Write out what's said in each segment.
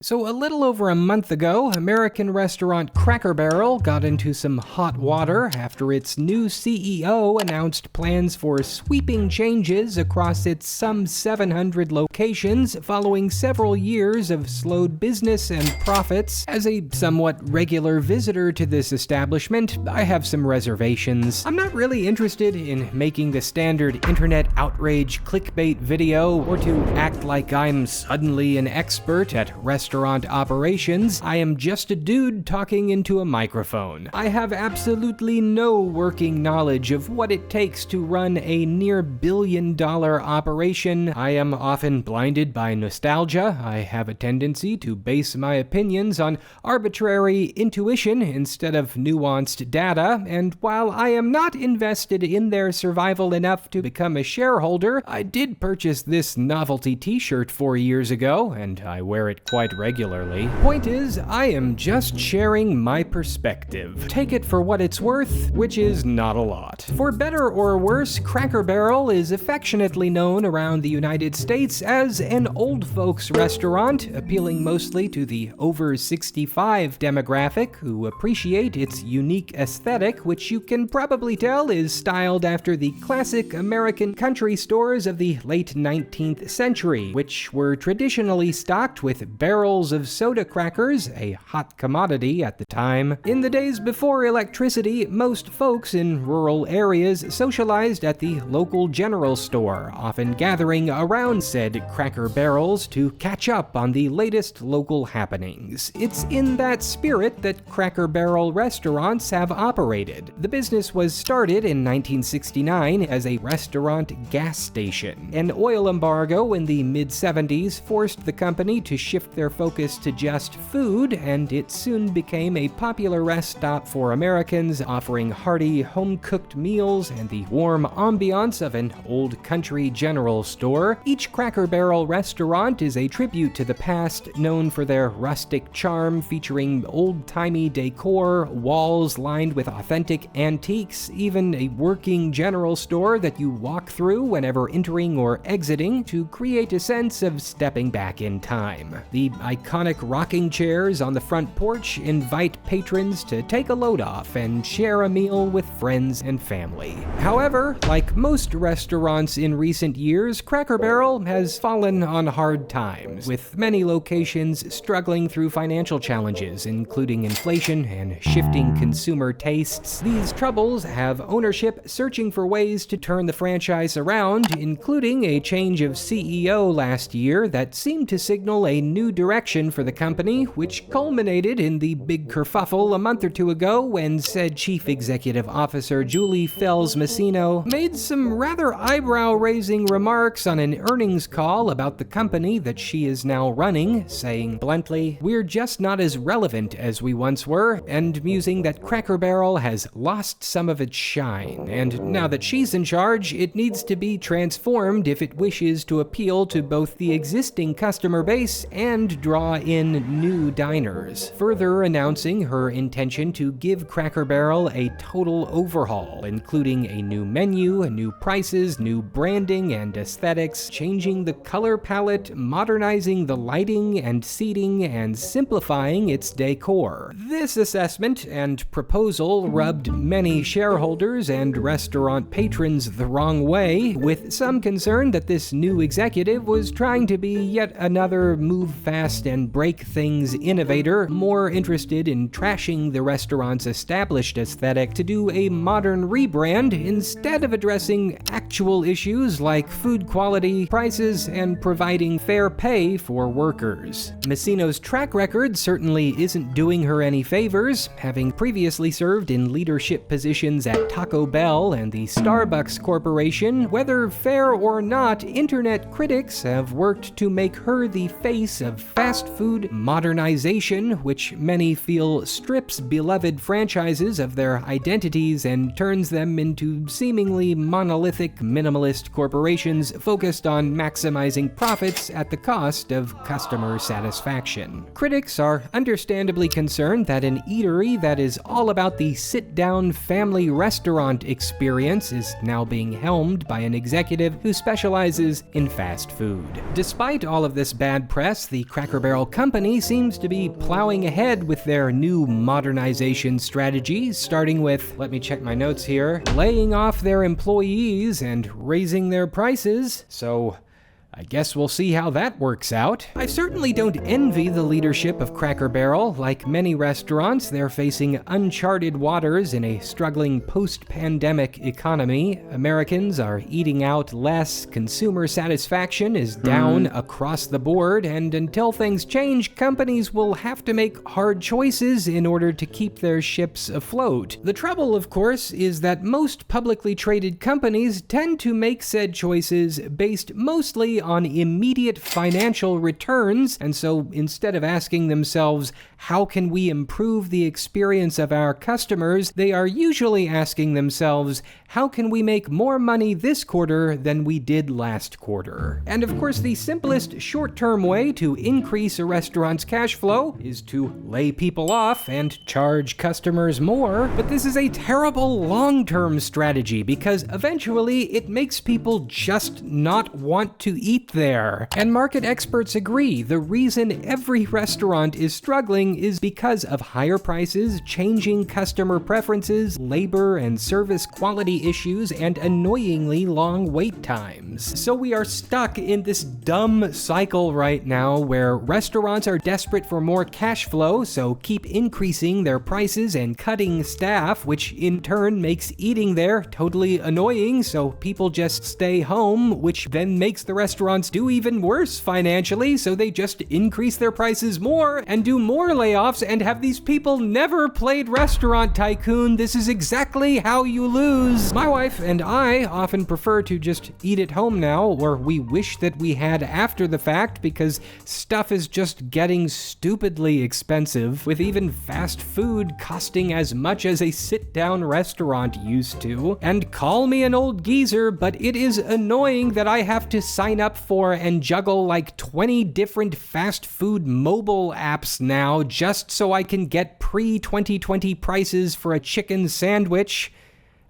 So a little over a month ago, American restaurant Cracker Barrel got into some hot water after its new CEO announced plans for sweeping changes across its some 700 locations following several years of slowed business and profits. As a somewhat regular visitor to this establishment, I have some reservations. I'm not really interested in making the standard internet outrage clickbait video or to act like I'm suddenly an expert at restaurant operations. I am just a dude talking into a microphone. I have absolutely no working knowledge of what it takes to run a near billion-dollar operation. I am often blinded by nostalgia. I have a tendency to base my opinions on arbitrary intuition instead of nuanced data, and while I am not invested in their survival enough to become a shareholder, I did purchase this novelty t-shirt 4 years ago, and I wear it quite regularly. Point is, I am just sharing my perspective. Take it for what it's worth, which is not a lot. For better or worse, Cracker Barrel is affectionately known around the United States as an old folks restaurant, appealing mostly to the over 65 demographic who appreciate its unique aesthetic, which you can probably tell is styled after the classic American country stores of the late 19th century, which were traditionally stocked with barrels of soda crackers, a hot commodity at the time. In the days before electricity, most folks in rural areas socialized at the local general store, often gathering around said cracker barrels to catch up on the latest local happenings. It's in that spirit that Cracker Barrel restaurants have operated. The business was started in 1969 as a restaurant gas station. An oil embargo in the mid-70s forced the company to shift their focus to just food, and it soon became a popular rest stop for Americans, offering hearty, home-cooked meals and the warm ambiance of an old country general store. Each Cracker Barrel restaurant is a tribute to the past, known for their rustic charm, featuring old-timey decor, walls lined with authentic antiques, even a working general store that you walk through whenever entering or exiting to create a sense of stepping back in time. The iconic rocking chairs on the front porch invite patrons to take a load off and share a meal with friends and family. However, like most restaurants in recent years, Cracker Barrel has fallen on hard times, with many locations struggling through financial challenges, including inflation and shifting consumer tastes. These troubles have ownership searching for ways to turn the franchise around, including a change of CEO last year that seemed to signal a new direction for the company, which culminated in the big kerfuffle a month or two ago when said Chief Executive Officer Julie Fells-Messino made some rather eyebrow-raising remarks on an earnings call about the company that she is now running, saying bluntly, "We're just not as relevant as we once were," and musing that Cracker Barrel has lost some of its shine, and now that she's in charge, it needs to be transformed if it wishes to appeal to both the existing customer base and draw in new diners, further announcing her intention to give Cracker Barrel a total overhaul, including a new menu, new prices, new branding and aesthetics, changing the color palette, modernizing the lighting and seating, and simplifying its decor. This assessment and proposal rubbed many shareholders and restaurant patrons the wrong way, with some concern that this new executive was trying to be yet another move fast and break things innovator, more interested in trashing the restaurant's established aesthetic to do a modern rebrand instead of addressing actual issues like food quality, prices, and providing fair pay for workers. Messino's track record certainly isn't doing her any favors, having previously served in leadership positions at Taco Bell and the Starbucks Corporation. Whether fair or not, internet critics have worked to make her the face of fast food modernization, which many feel strips beloved franchises of their identities and turns them into seemingly monolithic minimalist corporations focused on maximizing profits at the cost of customer satisfaction. Critics are understandably concerned that an eatery that is all about the sit-down family restaurant experience is now being helmed by an executive who specializes in fast food. Despite all of this bad press, the Cracker Cracker Barrel company seems to be plowing ahead with their new modernization strategy, starting with, let me check my notes here, laying off their employees and raising their prices. So I guess we'll see how that works out. I certainly don't envy the leadership of Cracker Barrel. Like many restaurants, they're facing uncharted waters in a struggling post-pandemic economy. Americans are eating out less, consumer satisfaction is down across the board, and until things change, companies will have to make hard choices in order to keep their ships afloat. The trouble, of course, is that most publicly traded companies tend to make said choices based mostly on immediate financial returns, and so instead of asking themselves, how can we improve the experience of our customers, they are usually asking themselves, how can we make more money this quarter than we did last quarter? And of course, the simplest short-term way to increase a restaurant's cash flow is to lay people off and charge customers more. But this is a terrible long-term strategy because eventually it makes people just not want to eat there. And market experts agree, the reason every restaurant is struggling is because of higher prices, changing customer preferences, labor and service quality issues, and annoyingly long wait times. So we are stuck in this dumb cycle right now where restaurants are desperate for more cash flow, so keep increasing their prices and cutting staff, which in turn makes eating there totally annoying, so people just stay home, which then makes the restaurants do even worse financially, so they just increase their prices more and do more layoffs and have these people never played Restaurant Tycoon. This is exactly how you lose. My wife and I often prefer to just eat at home now, or we wish that we had after the fact, because stuff is just getting stupidly expensive, with even fast food costing as much as a sit-down restaurant used to. And call me an old geezer, but it is annoying that I have to sign up for and juggle like 20 different fast food mobile apps now just so I can get pre-2020 prices for a chicken sandwich.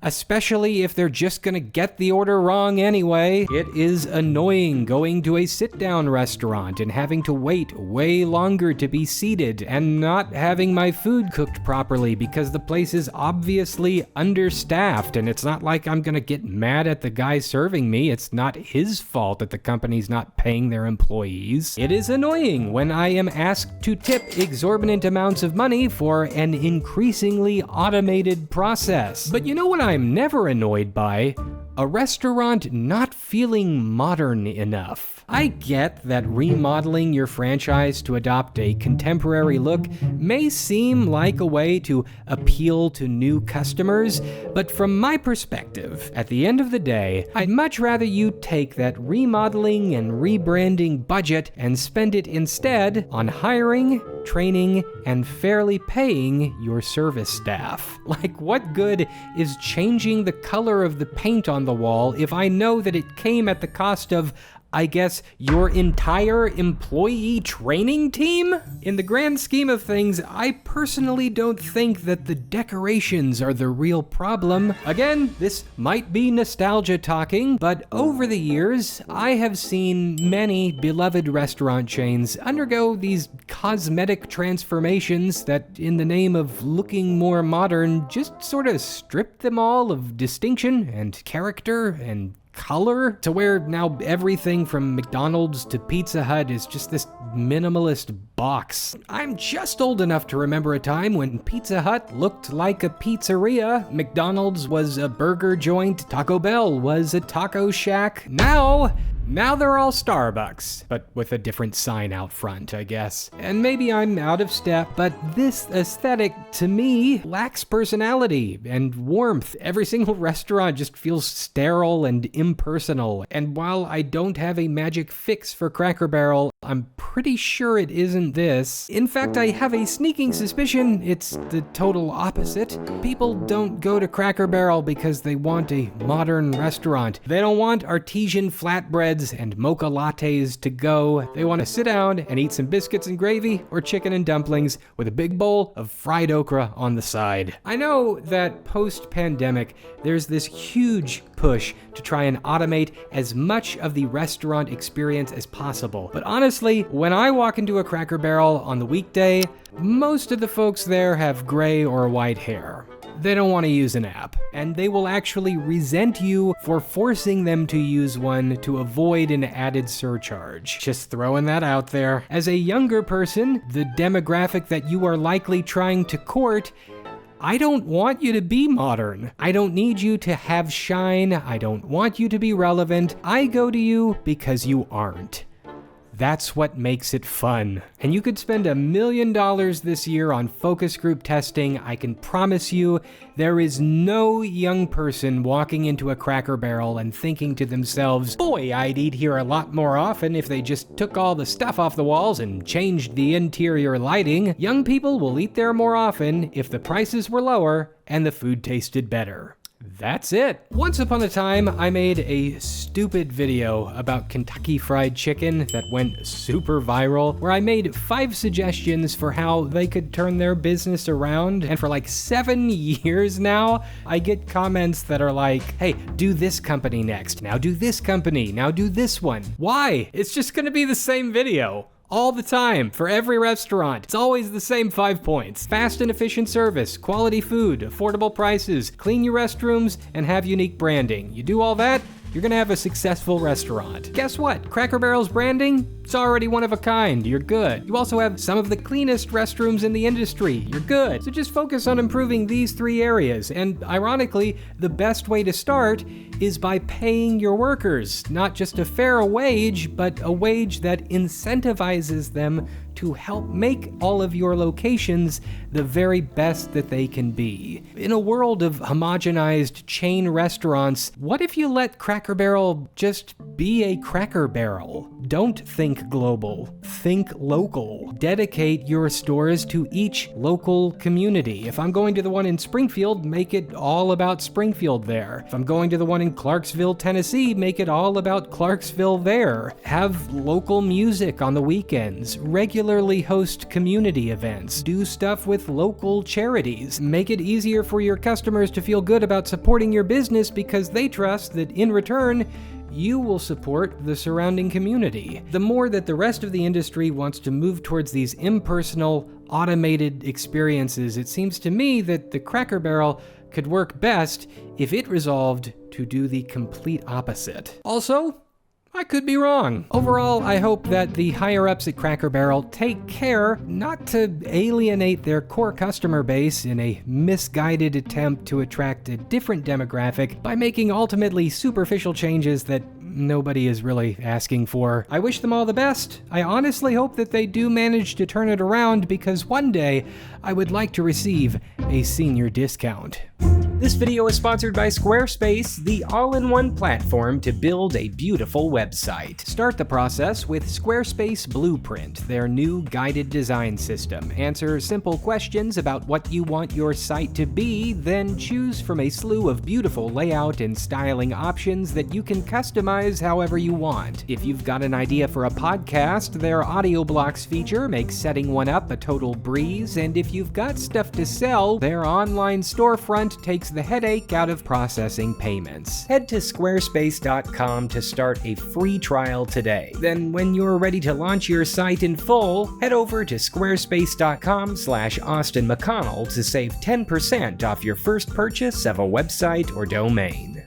Especially if they're just gonna get the order wrong anyway. It is annoying going to a sit-down restaurant and having to wait way longer to be seated and not having my food cooked properly because the place is obviously understaffed, and it's not like I'm gonna get mad at the guy serving me. It's not his fault that the company's not paying their employees. It is annoying when I am asked to tip exorbitant amounts of money for an increasingly automated process. But you know what I'm never annoyed by? A restaurant not feeling modern enough. I get that remodeling your franchise to adopt a contemporary look may seem like a way to appeal to new customers, but from my perspective, at the end of the day, I'd much rather you take that remodeling and rebranding budget and spend it instead on hiring, training, and fairly paying your service staff. Like, what good is changing the color of the paint on the wall if I know that it came at the cost of, I guess, your entire employee training team? In the grand scheme of things, I personally don't think that the decorations are the real problem. Again, this might be nostalgia talking, but over the years, I have seen many beloved restaurant chains undergo these cosmetic transformations that, in the name of looking more modern, just sort of strip them all of distinction and character and color, to where now everything from McDonald's to Pizza Hut is just this minimalist box. I'm just old enough to remember a time when Pizza Hut looked like a pizzeria, McDonald's was a burger joint, Taco Bell was a taco shack. Now they're all Starbucks, but with a different sign out front, I guess. And maybe I'm out of step, but this aesthetic, to me, lacks personality and warmth. Every single restaurant just feels sterile and impersonal. And while I don't have a magic fix for Cracker Barrel, I'm pretty sure it isn't this. In fact, I have a sneaking suspicion it's the total opposite. People don't go to Cracker Barrel because they want a modern restaurant. They don't want artesian flatbreads and mocha lattes to go. They want to sit down and eat some biscuits and gravy or chicken and dumplings with a big bowl of fried okra on the side. I know that post-pandemic, there's this huge push to try and automate as much of the restaurant experience as possible. But honestly, honestly, when I walk into a Cracker Barrel on the weekday, most of the folks there have gray or white hair. They don't want to use an app, and they will actually resent you for forcing them to use one to avoid an added surcharge. Just throwing that out there. As a younger person, the demographic that you are likely trying to court, I don't want you to be modern. I don't need you to have shine. I don't want you to be relevant. I go to you because you aren't. That's what makes it fun. And you could spend $1 million this year on focus group testing. I can promise you there is no young person walking into a Cracker Barrel and thinking to themselves, boy, I'd eat here a lot more often if they just took all the stuff off the walls and changed the interior lighting. Young people will eat there more often if the prices were lower and the food tasted better. That's it. Once upon a time, I made a stupid video about Kentucky Fried Chicken that went super viral, where I made 5 suggestions for how they could turn their business around. And for like 7 years now, I get comments that are like, hey, do this company next. Now do this company. Now do this one. Why? It's just gonna be the same video. All the time, for every restaurant. It's always the same 5 points. Fast and efficient service, quality food, affordable prices, clean your restrooms, and have unique branding. You do all that, you're gonna have a successful restaurant. Guess what? Cracker Barrel's branding? It's already one of a kind. You're good. You also have some of the cleanest restrooms in the industry. You're good. So just focus on improving these 3 areas. And ironically, the best way to start is by paying your workers. Not just a fair wage, but a wage that incentivizes them to help make all of your locations the very best that they can be. In a world of homogenized chain restaurants, what if you let Cracker Barrel just be a Cracker Barrel? Don't think global, think local. Dedicate your stores to each local community. If I'm going to the one in Springfield, make it all about Springfield there. If I'm going to the one in Clarksville, Tennessee, make it all about Clarksville there. Have local music on the weekends. Regularly host community events. Do stuff with local charities. Make it easier for your customers to feel good about supporting your business because they trust that in return, you will support the surrounding community. The more that the rest of the industry wants to move towards these impersonal, automated experiences, it seems to me that the Cracker Barrel could work best if it resolved to do the complete opposite. Also, I could be wrong. Overall, I hope that the higher-ups at Cracker Barrel take care not to alienate their core customer base in a misguided attempt to attract a different demographic by making ultimately superficial changes that nobody is really asking for. I wish them all the best. I honestly hope that they do manage to turn it around because one day I would like to receive a senior discount. This video is sponsored by Squarespace, the all-in-one platform to build a beautiful website. Start the process with Squarespace Blueprint, their new guided design system. Answer simple questions about what you want your site to be, then choose from a slew of beautiful layout and styling options that you can customize however you want. If you've got an idea for a podcast, their Audio Blocks feature makes setting one up a total breeze, and if you've got stuff to sell, their online storefront takes the headache out of processing payments. Head to squarespace.com to start a free trial today. Then when you're ready to launch your site in full, head over to squarespace.com/AustinMcConnell to save 10% off your first purchase of a website or domain.